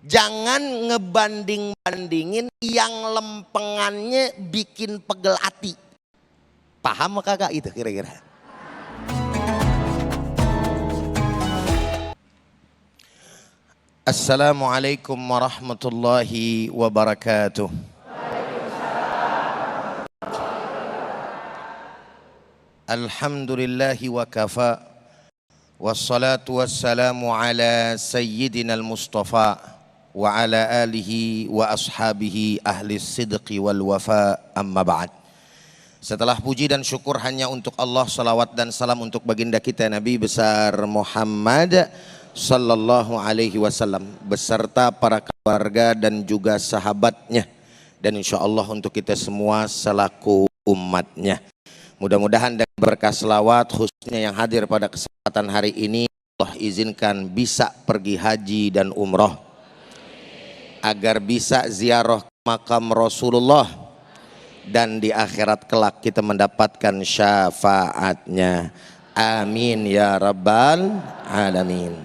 Jangan ngebanding-bandingin yang lempengannya bikin pegel hati. Paham kagak itu kira-kira? Assalamualaikum warahmatullahi wabarakatuh. Alhamdulillahi wa kafa. Wassalatu wassalamu ala sayyidina al-mustafa wa ala alihi wa ashabihi ahli sidqi wal wafa, amma ba'd. Setelah puji dan syukur hanya untuk Allah, salawat dan salam untuk baginda kita Nabi besar Muhammad sallallahu alaihi wasallam beserta para keluarga dan juga sahabatnya, dan insya Allah untuk kita semua selaku umatnya. Mudah-mudahan dengan berkah selawat khususnya yang hadir pada kesempatan hari ini, Allah izinkan bisa pergi haji dan umroh, agar bisa ziarah makam Rasulullah, dan di akhirat kelak kita mendapatkan syafaatnya. Amin ya rabbal alamin.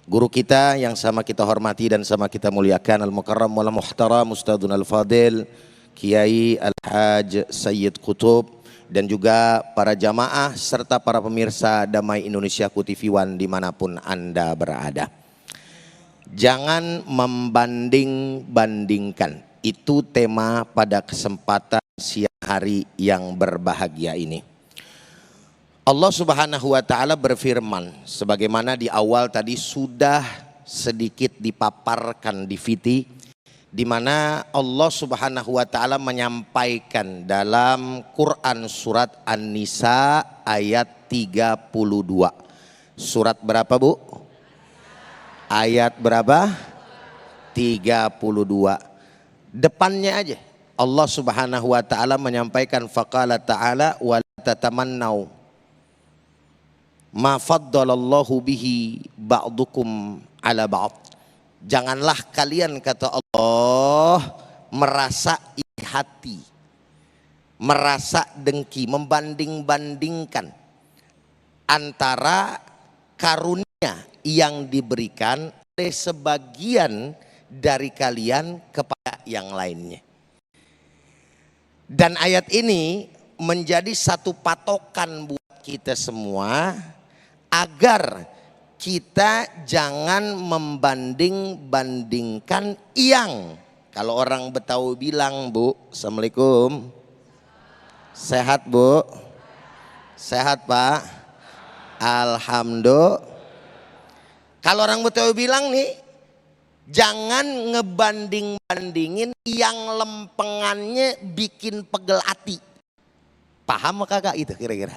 Guru kita yang sama kita hormati dan sama kita muliakan, al-mukarram wal muhtaram Ustadzuna al-fadil Kiai Al-Haj Sayyid Qutub, dan juga para jamaah serta para pemirsa Damai Indonesiaku TV One dimanapun Anda berada. Jangan membanding-bandingkan, itu tema pada kesempatan siang hari yang berbahagia ini. Allah Subhanahu wa taala berfirman sebagaimana di awal tadi sudah sedikit dipaparkan di VT, di mana Allah Subhanahu wa taala menyampaikan dalam Quran surat An-Nisa ayat 32. Surat berapa, Bu? Ayat berapa? 32. Depannya aja Allah Subhanahu wa taala menyampaikan faqala ta'ala wa la tatamannau ma faddalallahu bihi ba'dukum ala ba'd. Janganlah kalian, kata Allah, merasa iri hati, merasa dengki, membanding-bandingkan antara karunia yang diberikan oleh sebagian dari kalian kepada yang lainnya. Dan ayat ini menjadi satu patokan buat kita semua agar kita jangan membanding-bandingkan yang, kalau orang Betawi bilang, Bu, Assalamualaikum, sehat Bu, sehat Pak, Alhamdulillah. Kalau orang Betawi bilang nih, jangan ngebanding-bandingin yang lempengannya bikin pegel hati. Paham kagak itu kira-kira?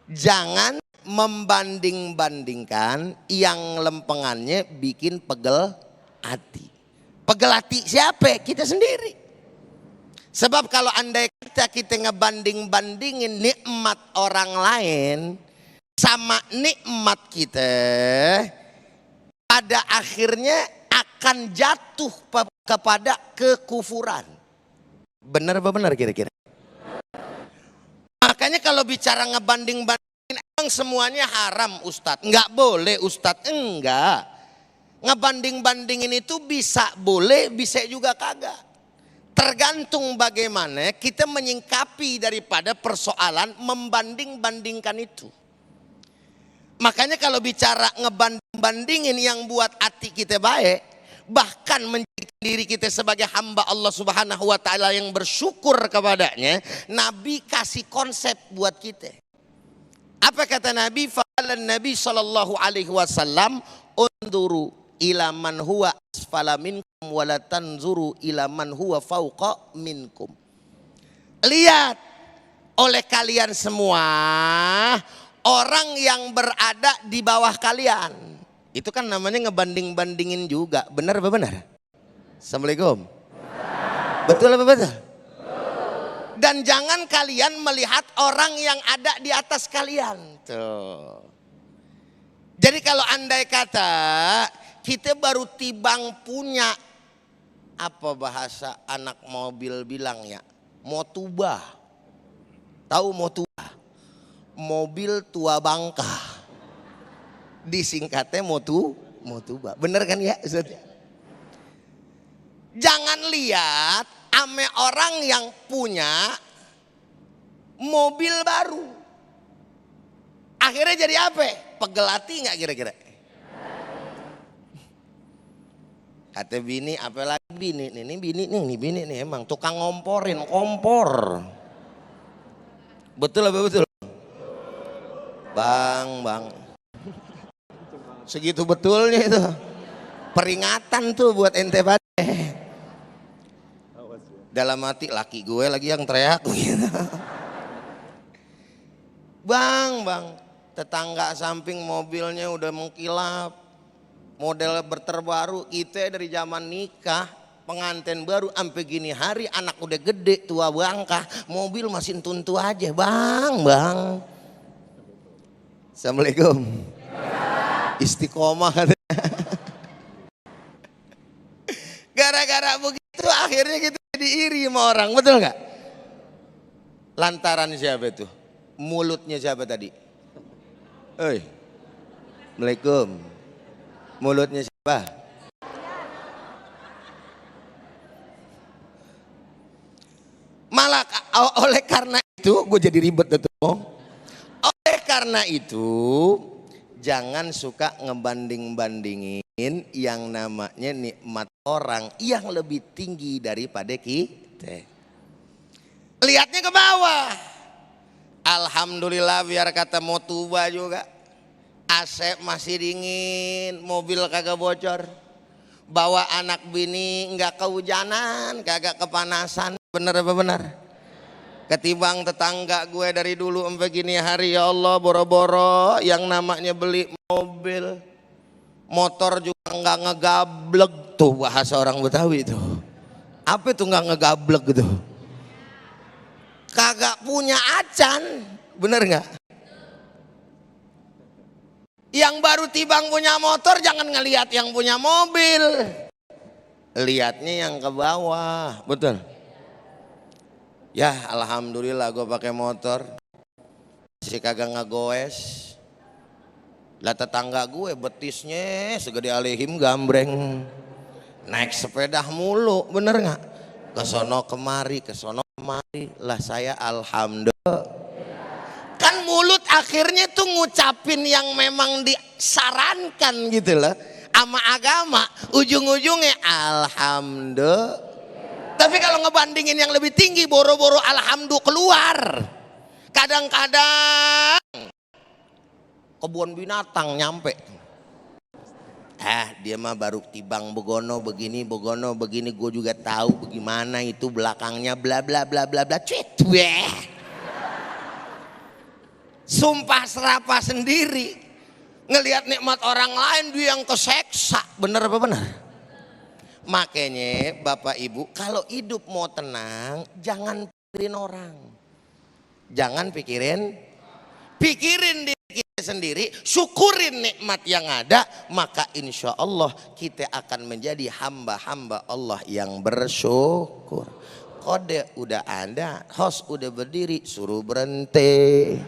Jangan membanding-bandingkan yang lempengannya bikin pegel hati. Pegel hati siapa? Kita sendiri. Sebab kalau andai kita ngebanding-bandingin nikmat orang lain sama nikmat kita, pada akhirnya akan jatuh kepada kekufuran. Benar apa benar kira-kira? Makanya kalau bicara ngebanding-bandingin, emang semuanya haram Ustadz? Enggak boleh Ustadz, enggak. Ngebanding-bandingin itu bisa boleh, bisa juga kagak. Tergantung bagaimana kita menyingkapi daripada persoalan membanding-bandingkan itu. Makanya kalau bicara ngebanding-bandingin yang buat hati kita baik, bahkan menjadikan diri kita sebagai hamba Allah Subhanahu wa taala yang bersyukur kepadanya, Nabi kasih konsep buat kita. Apa kata Nabi? Fa'alan Nabi sallallahu alaihi wasallam, unduru ila man huwa asfala minkum wa la tanzuru ila man huwa fauqa minkum. Lihat oleh kalian semua orang yang berada di bawah kalian. Itu kan namanya ngebanding-bandingin juga. Benar apa benar? Assalamualaikum. Betul apa betul? Dan jangan kalian melihat orang yang ada di atas kalian. Tuh. Jadi kalau andai kata kita baru tibang punya, apa bahasa anak mobil bilangnya, motubah. Tahu motubah? Mobil tua bangka. Disingkatnya Motuba. Bener kan ya Ustaz? Jangan lihat ame orang yang punya mobil baru. Akhirnya jadi apa? Pegelati nggak kira-kira? Kata bini, apalagi bini, ini bini nih emang tukang ngomporin, kompor. Betul apa betul? Bang. Segitu betulnya itu. Peringatan tuh buat ente pada. Dalam hati laki gue lagi yang teriak gitu. Bang, tetangga samping mobilnya udah mengkilap, model terbaru, kita dari zaman nikah, pengantin baru, sampai gini hari anak udah gede, tua bangka, mobil masih tuntu aja, bang. Assalamualaikum. Istiqomah katanya. Gara-gara begitu akhirnya kita jadi iri sama orang, betul nggak? Lantaran siapa itu? Mulutnya siapa tadi? Assalamualaikum. Mulutnya siapa? Malah oleh karena itu gue jadi ribet tuh. Oleh karena itu jangan suka ngebanding-bandingin yang namanya nikmat orang yang lebih tinggi daripada kita. Lihatnya ke bawah. Alhamdulillah biar kata Motuba juga. AC masih dingin, mobil kagak bocor. Bawa anak bini nggak kehujanan, kagak kepanasan. Bener apa benar? Ketimbang tetangga gue dari dulu sampai gini hari, ya Allah, boro-boro yang namanya beli mobil, motor juga nggak ngegablek tuh, bahasa orang Betawi itu. Apa itu nggak ngegablek gitu? Kagak punya acan, bener nggak? Yang baru tibang punya motor jangan ngelihat yang punya mobil, lihatnya yang ke bawah, betul? Ya alhamdulillah gue pakai motor, masih kagak ngegoes. Lah tetangga gue betisnya segede alihim gambreng, naik sepeda mulu, bener nggak? Kesono kemari, lah saya alhamdulillah. Kan mulut akhirnya tuh ngucapin yang memang disarankan gitu loh, sama agama, ujung-ujungnya alhamdulillah. Tapi kalau ngebandingin yang lebih tinggi, boro-boro alhamdulillah keluar. Kadang-kadang kebun binatang nyampe. Dia mah baru tibang begono begini, gue juga tahu bagaimana itu belakangnya bla bla bla bla bla. Cuit. Sumpah serapah sendiri. Ngelihat nikmat orang lain dia yang keseksa. Bener apa benar? Makanya Bapak Ibu kalau hidup mau tenang jangan pikirin orang. Jangan pikirin diri kita sendiri, syukurin nikmat yang ada, maka insya Allah kita akan menjadi hamba-hamba Allah yang bersyukur. Kode udah ada, host udah berdiri, suruh berhenti.